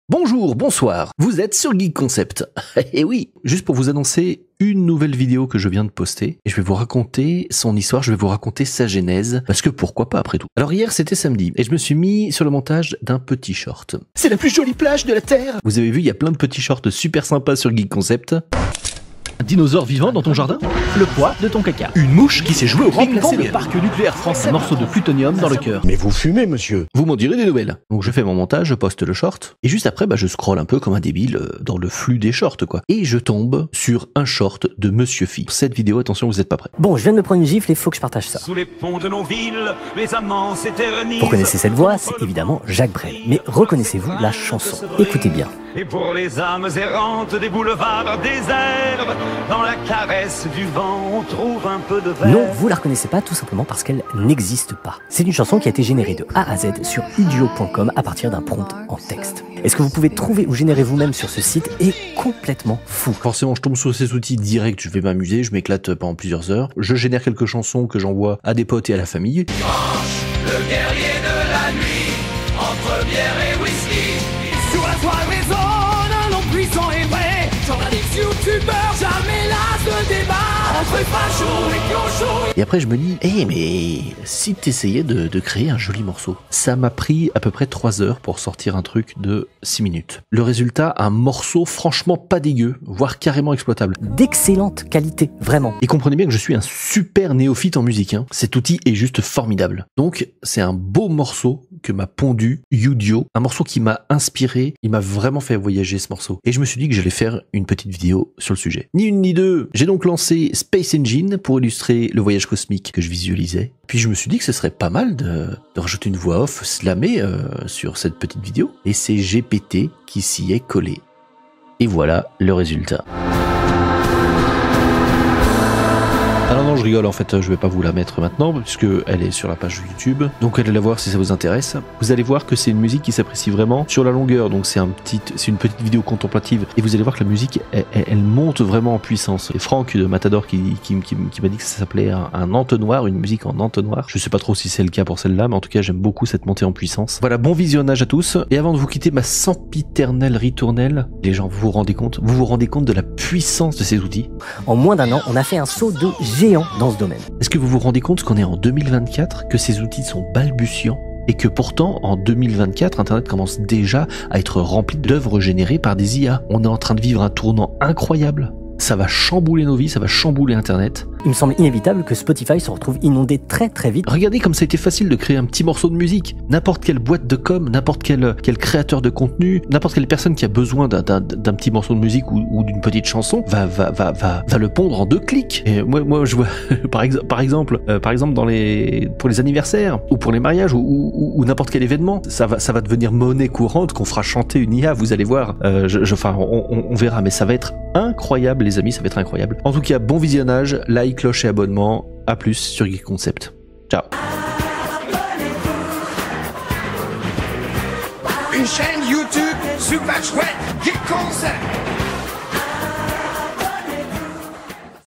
Bonjour, bonsoir, vous êtes sur Geek Concept. Et oui, juste pour vous annoncer une nouvelle vidéo que je viens de poster, et je vais vous raconter son histoire, je vais vous raconter sa genèse, parce que pourquoi pas après tout. Alors hier c'était samedi, et je me suis mis sur le montage d'un petit short. C'est la plus jolie plage de la Terre. Vous avez vu, il y a plein de petits shorts super sympas sur Geek Concept. Un dinosaure vivant dans ton jardin? Le poids de ton caca. Une mouche qui s'est jouée au ping-pong. Le parc nucléaire français. Un morceau de plutonium dans le cœur. Mais vous fumez, monsieur. Vous m'en direz des nouvelles. Donc je fais mon montage, je poste le short, et juste après, je scrolle un peu comme un débile dans le flux des shorts, quoi. Et je tombe sur un short de Monsieur Phi. Pour cette vidéo, attention, vous êtes pas prêts. Bon, je viens de me prendre une gifle et faut que je partage ça. Sous les ponts de nos villes, les amants s'éternisent. Vous connaissez cette voix, c'est évidemment Jacques Brel. Mais reconnaissez-vous la chanson? Écoutez bien. Et pour les âmes errantes des boulevards déserts, dans la caresse du vent, on trouve un peu de verre. Non, vous la reconnaissez pas tout simplement parce qu'elle n'existe pas. C'est une chanson qui a été générée de A à Z sur idio.com à partir d'un prompt en texte. Et ce que vous pouvez trouver ou générer vous-même sur ce site est complètement fou. Forcément, je tombe sur ces outils direct, je vais m'amuser, je m'éclate pendant plusieurs heures. Je génère quelques chansons que j'envoie à des potes et à la famille. Le guerrier de la nuit, entre bière et whisky. Sur la toile résonne un nom puissant et vrai. Journaliste, youtubeur, jamais las de débat. Entre fachos et clochos. Et après je me dis, mais si t'essayais de créer un joli morceau. Ça m'a pris à peu près 3 heures pour sortir un truc de 6 minutes. Le résultat, un morceau franchement pas dégueu, voire carrément exploitable. D'excellente qualité, vraiment. Et comprenez bien que je suis un super néophyte en musique, hein. Cet outil est juste formidable. Donc c'est un beau morceau que m'a pondu Udio, un morceau qui m'a inspiré, il m'a vraiment fait voyager ce morceau. Et je me suis dit que j'allais faire une petite vidéo sur le sujet. Ni une ni deux, j'ai donc lancé Space Engine pour illustrer le voyage cosmique que je visualisais. Puis je me suis dit que ce serait pas mal de rajouter une voix off slamée sur cette petite vidéo. Et c'est GPT qui s'y est collé. Et voilà le résultat. Alors non, je rigole, en fait, je vais pas vous la mettre maintenant, puisque elle est sur la page YouTube. Donc allez la voir si ça vous intéresse. Vous allez voir que c'est une musique qui s'apprécie vraiment sur la longueur, donc c'est une petite vidéo contemplative. Et vous allez voir que la musique, elle monte vraiment en puissance. Et Franck de Matador qui m'a dit que ça s'appelait un entonnoir, une musique en entonnoir. Je sais pas trop si c'est le cas pour celle-là, mais en tout cas, j'aime beaucoup cette montée en puissance. Voilà, bon visionnage à tous. Et avant de vous quitter, ma sempiternelle ritournelle, les gens, vous vous rendez compte de la puissance de ces outils? En moins d'un an, on a fait un saut de géant dans ce domaine. Est-ce que vous vous rendez compte qu'on est en 2024, que ces outils sont balbutiants et que pourtant en 2024, Internet commence déjà à être rempli d'œuvres générées par des IA? On est en train de vivre un tournant incroyable. Ça va chambouler nos vies, ça va chambouler Internet. Il me semble inévitable que Spotify se retrouve inondé très très vite. Regardez comme ça a été facile de créer un petit morceau de musique. N'importe quelle boîte de com, n'importe quel créateur de contenu, n'importe quelle personne qui a besoin d'un petit morceau de musique ou d'une petite chanson va le pondre en 2 clics. Et moi je vois par exemple pour les anniversaires ou pour les mariages ou n'importe quel événement, ça va devenir monnaie courante qu'on fera chanter une IA. Vous allez voir. On verra, mais ça va être incroyable, les amis, ça va être incroyable. En tout cas, bon visionnage, like, cloche et abonnement. À plus sur Geek Concept. Ciao. Une chaîne YouTube super chouette, Geek Concept.